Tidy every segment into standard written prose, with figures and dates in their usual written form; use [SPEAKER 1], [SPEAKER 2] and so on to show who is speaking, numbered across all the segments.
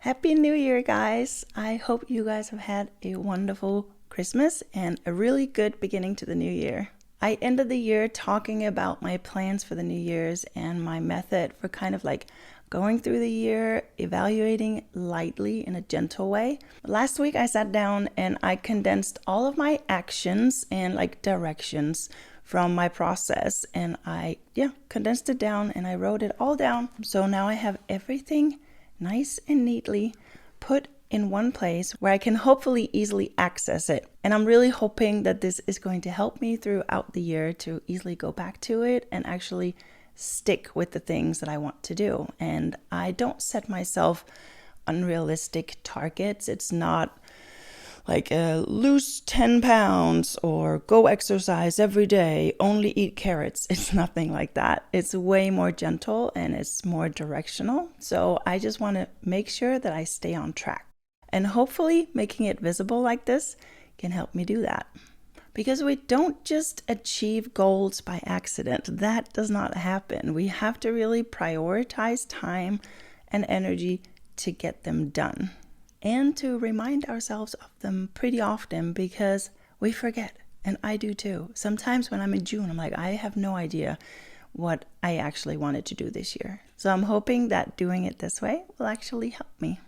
[SPEAKER 1] Happy New Year, guys! I hope you guys have had a wonderful Christmas and a really good beginning to the new year. I ended the year talking about my plans for the New Year's and my method for kind of like going through the year, evaluating lightly in a gentle way. Last week I sat down and I condensed all of my actions and like directions from my process, and I condensed it down and I wrote it all down. So now I have everything nice and neatly put in one place where I can hopefully easily access it. And I'm really hoping that this is going to help me throughout the year to easily go back to it and actually stick with the things that I want to do. And I don't set myself unrealistic targets. It's not like lose 10 pounds or go exercise every day, only eat carrots. It's nothing like that. It's way more gentle and it's more directional. So I just want to make sure that I stay on track. And hopefully making it visible like this can help me do that. Because we don't just achieve goals by accident. That does not happen. We have to really prioritize time and energy to get them done. And to remind ourselves of them pretty often, because we forget, and I do too. Sometimes when I'm in June, I'm like, I have no idea what I actually wanted to do this year. So I'm hoping that doing it this way will actually help me.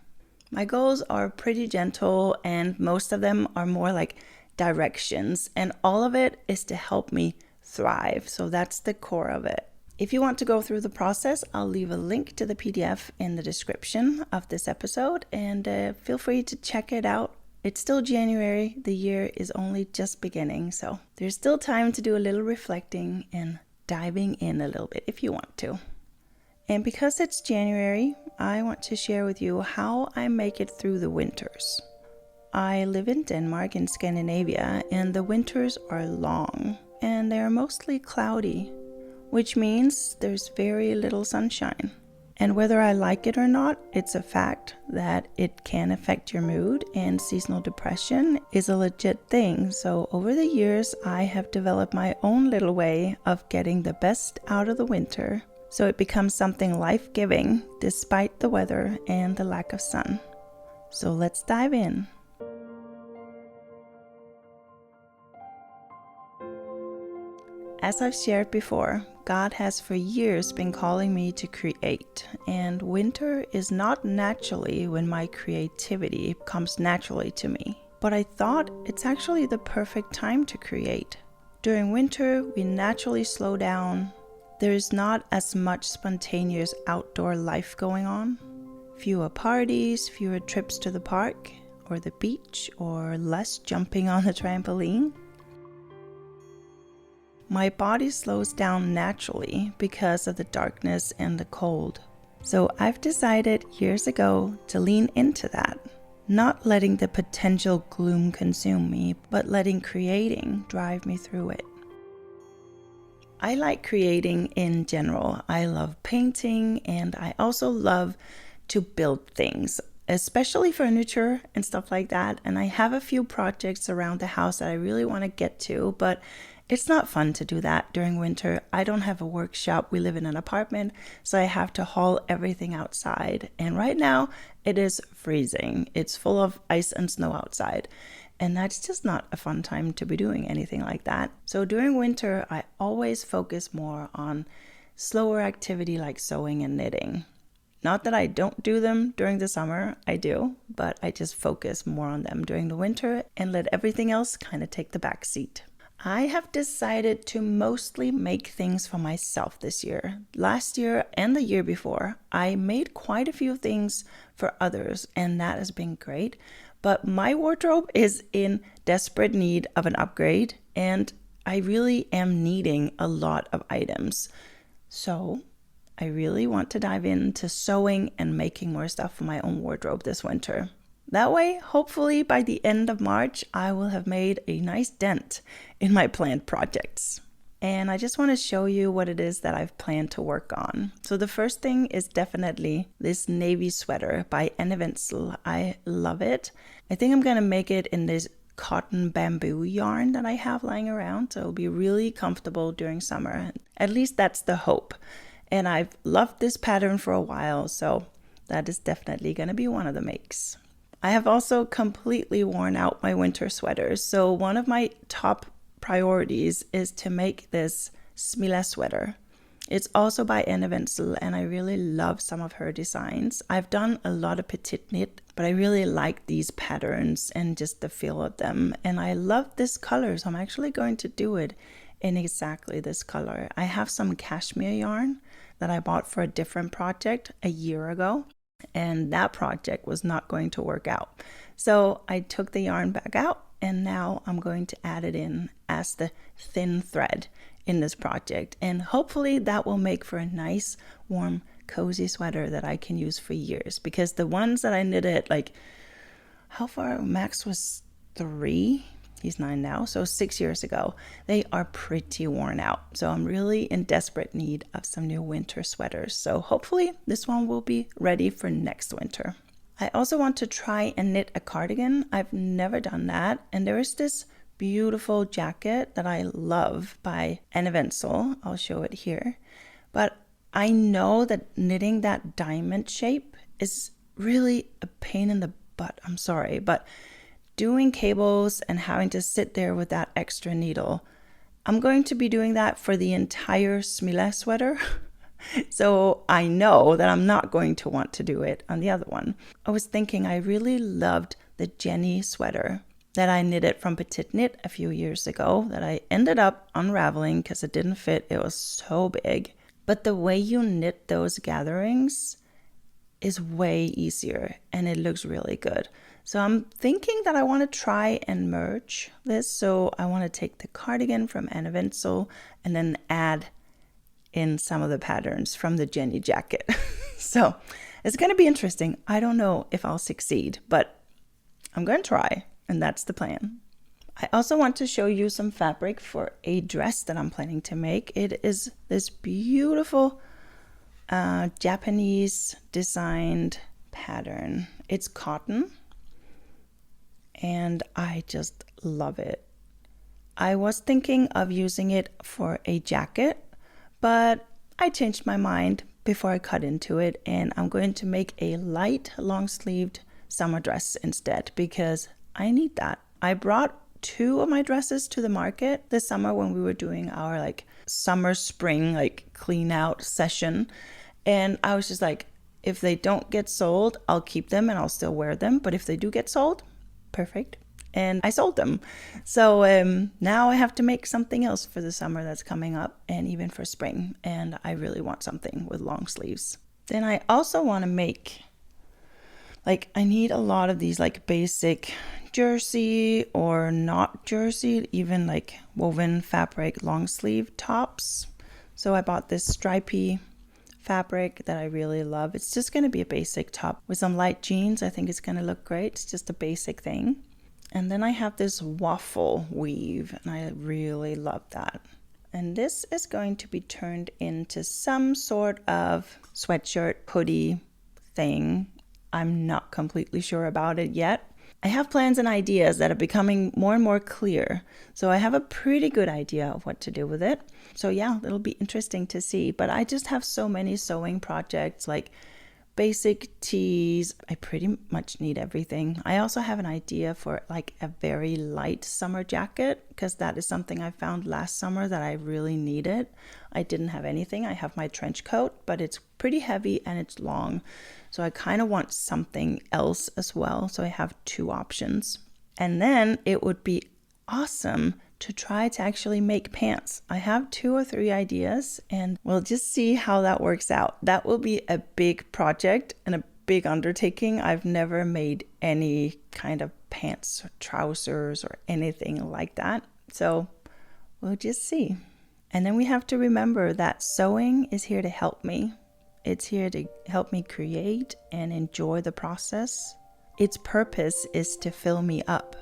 [SPEAKER 1] My goals are pretty gentle, and most of them are more like directions, and all of it is to help me thrive. So that's the core of it. If you want to go through the process, I'll leave a link to the PDF in the description of this episode, and feel free to check it out. It's still January, the year is only just beginning, so there's still time to do a little reflecting and diving in a little bit if you want to. And because it's January, I want to share with you how I make it through the winters. I live in Denmark in Scandinavia, and the winters are long, and they're mostly cloudy, which means there's very little sunshine. And whether I like it or not, it's a fact that it can affect your mood, and seasonal depression is a legit thing. So over the years, I have developed my own little way of getting the best out of the winter, so it becomes something life-giving despite the weather and the lack of sun. So let's dive in. As I've shared before, God has for years been calling me to create, and winter is not naturally when my creativity comes naturally to me. But I thought it's actually the perfect time to create. During winter, we naturally slow down. There is not as much spontaneous outdoor life going on. Fewer parties, fewer trips to the park or the beach, or less jumping on the trampoline. My body slows down naturally because of the darkness and the cold. So I've decided years ago to lean into that, not letting the potential gloom consume me, but letting creating drive me through it. I like creating in general. I love painting, and I also love to build things, especially furniture and stuff like that. And I have a few projects around the house that I really want to get to, but it's not fun to do that during winter. I don't have a workshop. We live in an apartment, so I have to haul everything outside. And right now, it is freezing. It's full of ice and snow outside. And that's just not a fun time to be doing anything like that. So during winter, I always focus more on slower activity like sewing and knitting. Not that I don't do them during the summer, I do, but I just focus more on them during the winter and let everything else kind of take the back seat. I have decided to mostly make things for myself this year. Last year and the year before, I made quite a few things for others, and that has been great. But my wardrobe is in desperate need of an upgrade, and I really am needing a lot of items. So I really want to dive into sewing and making more stuff for my own wardrobe this winter. That way, hopefully by the end of March, I will have made a nice dent in my planned projects. And I just want to show you what it is that I've planned to work on. So the first thing is definitely this navy sweater by Anne Wenzel. I love it. I think I'm going to make it in this cotton bamboo yarn that I have lying around. So it'll be really comfortable during summer. At least that's the hope. And I've loved this pattern for a while. So that is definitely going to be one of the makes. I have also completely worn out my winter sweaters. So one of my top priorities is to make this Smilla sweater. It's also by Anne Wenzel, and I really love some of her designs. I've done a lot of petite knit, but I really like these patterns and just the feel of them. And I love this color, so I'm actually going to do it in exactly this color. I have some cashmere yarn that I bought for a different project a year ago, and that project was not going to work out. So I took the yarn back out, and now I'm going to add it in as the thin thread in this project, and hopefully that will make for a nice warm cozy sweater that I can use for years, because the ones that I knitted, like, how far, Max was 3, he's 9 now, so 6 years ago, they are pretty worn out. So I'm really in desperate need of some new winter sweaters, so hopefully this one will be ready for next winter. I also want to try and knit a cardigan. I've never done that, and there is this beautiful jacket that I love by Anne Wenzel. I'll show it here. But I know that knitting that diamond shape is really a pain in the butt. I'm sorry, but doing cables and having to sit there with that extra needle, I'm going to be doing that for the entire Smilla sweater. So I know that I'm not going to want to do it on the other one. I was thinking I really loved the Jenny sweater that I knitted from Petite Knit a few years ago that I ended up unraveling because it didn't fit. It was so big. But the way you knit those gatherings is way easier and it looks really good. So I'm thinking that I want to try and merge this. So I want to take the cardigan from Anne Wenzel and then add in some of the patterns from the Jenny jacket. So it's going to be interesting. I don't know if I'll succeed, but I'm going to try. And that's the plan. I also want to show you some fabric for a dress that I'm planning to make. It is this beautiful Japanese designed pattern. It's cotton and I just love it. I was thinking of using it for a jacket, but I changed my mind before I cut into it, and I'm going to make a light long-sleeved summer dress instead because I need that. I brought 2 of my dresses to the market this summer when we were doing our summer spring clean out session, and I was just like, if they don't get sold, I'll keep them and I'll still wear them, but if they do get sold, perfect. And I sold them. So now I have to make something else for the summer that's coming up, and even for spring, and I really want something with long sleeves. Then I also want to make, I need a lot of these basic jersey or not jersey, even woven fabric long sleeve tops. So I bought this stripy fabric that I really love. It's just going to be a basic top with some light jeans. I think it's going to look great. It's just a basic thing. And then I have this waffle weave, and I really love that. And this is going to be turned into some sort of sweatshirt, hoodie thing. I'm not completely sure about it yet. I have plans and ideas that are becoming more and more clear. So I have a pretty good idea of what to do with it. So yeah, it'll be interesting to see. But I just have so many sewing projects, basic tees. I pretty much need everything. I also have an idea for a very light summer jacket, because that is something I found last summer that I really needed. I didn't have anything. I have my trench coat, but it's pretty heavy and it's long. So I kind of want something else as well. So I have 2 options. And then it would be awesome to try to actually make pants. I have 2 or 3 ideas, and we'll just see how that works out. That will be a big project and a big undertaking. I've never made any kind of pants or trousers or anything like that. So we'll just see. And then we have to remember that sewing is here to help me. It's here to help me create and enjoy the process. Its purpose is to fill me up.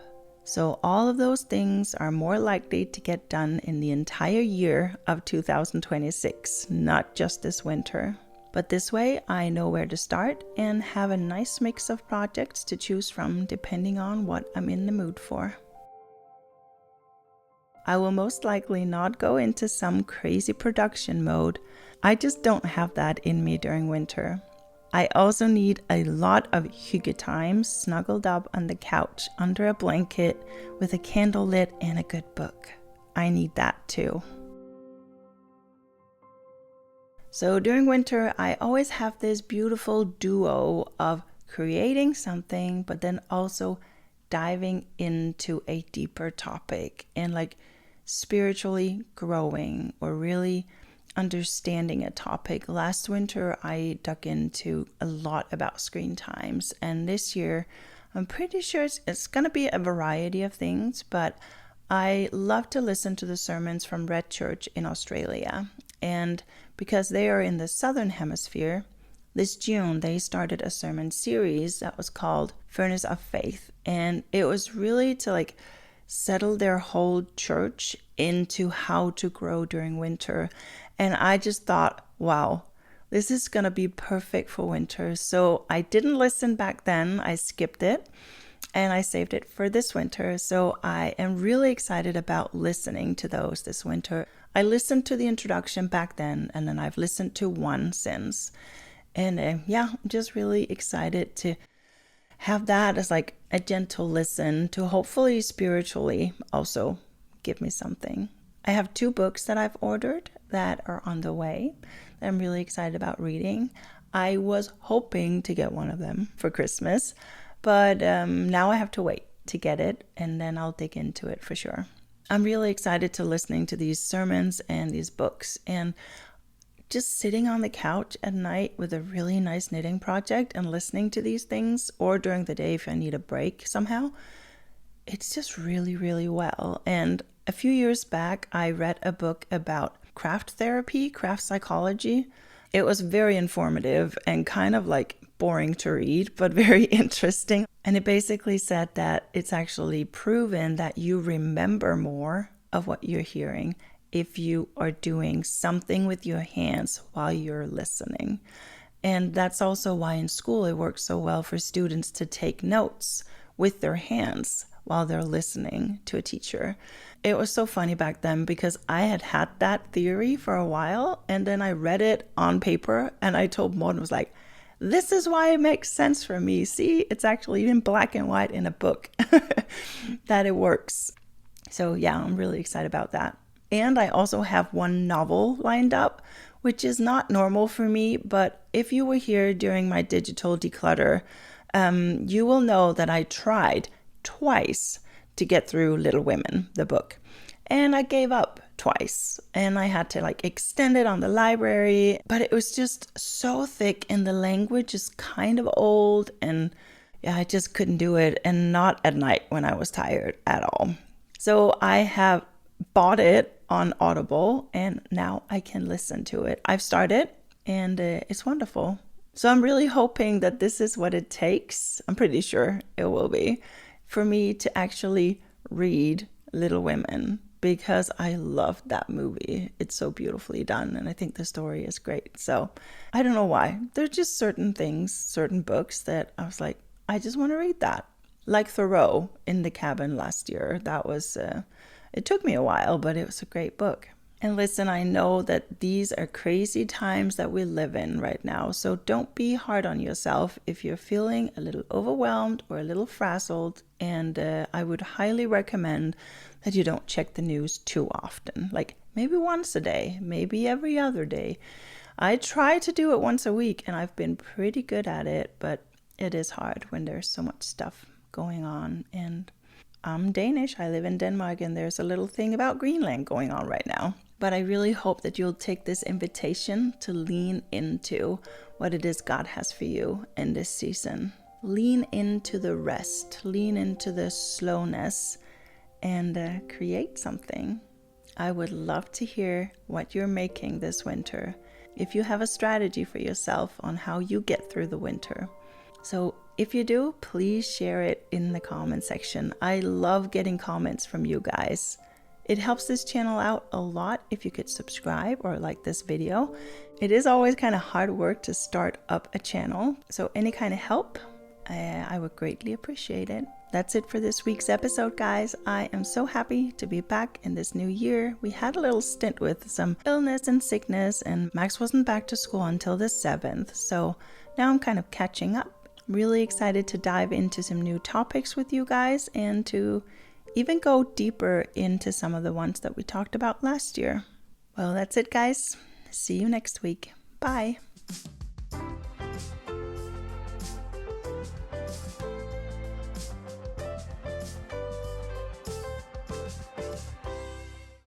[SPEAKER 1] So all of those things are more likely to get done in the entire year of 2026, not just this winter. But this way I know where to start and have a nice mix of projects to choose from depending on what I'm in the mood for. I will most likely not go into some crazy production mode. I just don't have that in me during winter. I also need a lot of hygge time snuggled up on the couch under a blanket with a candle lit and a good book. I need that too. So during winter, I always have this beautiful duo of creating something, but then also diving into a deeper topic and like spiritually growing or really understanding a topic. Last winter, I dug into a lot about screen times, and this year, I'm pretty sure it's going to be a variety of things, but I love to listen to the sermons from Red Church in Australia. And because they are in the Southern Hemisphere, this June they started a sermon series that was called Furnace of Faith. And it was really to like settle their whole church into how to grow during winter. And I just thought, wow, this is going to be perfect for winter. So I didn't listen back then. I skipped it and I saved it for this winter. So I am really excited about listening to those this winter. I listened to the introduction back then, and then I've listened to one since. And I'm just really excited to have that as like a gentle listen to hopefully spiritually also give me something. I have 2 books that I've ordered that are on the way that I'm really excited about reading. I was hoping to get one of them for Christmas, but now I have to wait to get it, and then I'll dig into it for sure. I'm really excited to listening to these sermons and these books, and just sitting on the couch at night with a really nice knitting project and listening to these things, or during the day if I need a break somehow, it's just really, really well. And a few years back, I read a book about craft therapy, craft psychology. It was very informative and kind of like boring to read, but very interesting. And it basically said that it's actually proven that you remember more of what you're hearing if you are doing something with your hands while you're listening. And that's also why in school it works so well for students to take notes with their hands while they're listening to a teacher. It was so funny back then because I had that theory for a while, and then I read it on paper and I told Morten, was like, this is why it makes sense for me. See, it's actually in black and white in a book that it works. So I'm really excited about that. And I also have one novel lined up, which is not normal for me, but if you were here during my digital declutter, you will know that I tried twice to get through Little Women, the book. And I gave up twice, and I had to like extend it on the library, but it was just so thick and the language is kind of old, and I just couldn't do it, and not at night when I was tired at all. So I have bought it on Audible, and now I can listen to it. I've started, and it's wonderful. So I'm really hoping that this is what it takes. I'm pretty sure it will be for me to actually read Little Women, because I love that movie. It's so beautifully done, and I think the story is great. So I don't know why. There's just certain things, certain books that I was like, I just want to read that. Like Thoreau in the Cabin last year. That was, it took me a while, but it was a great book. And listen, I know that these are crazy times that we live in right now. So don't be hard on yourself if you're feeling a little overwhelmed or a little frazzled. And I would highly recommend that you don't check the news too often. Like maybe once a day, maybe every other day. I try to do it once a week, and I've been pretty good at it, but it is hard when there's so much stuff going on. And I'm Danish. I live in Denmark, and there's a little thing about Greenland going on right now. But I really hope that you'll take this invitation to lean into what it is God has for you in this season. Lean into the rest, lean into the slowness, and create something. I would love to hear what you're making this winter, if you have a strategy for yourself on how you get through the winter. So if you do, please share it in the comment section. I love getting comments from you guys. It helps this channel out a lot if you could subscribe or like this video. It is always kind of hard work to start up a channel, so any kind of help I would greatly appreciate it. That's it for this week's episode, guys. I am so happy to be back in this new year. We had a little stint with some illness and sickness, and Max wasn't back to school until the 7th. So now I'm kind of catching up. I'm really excited to dive into some new topics with you guys and to even go deeper into some of the ones that we talked about last year. Well, that's it, guys. See you next week. Bye.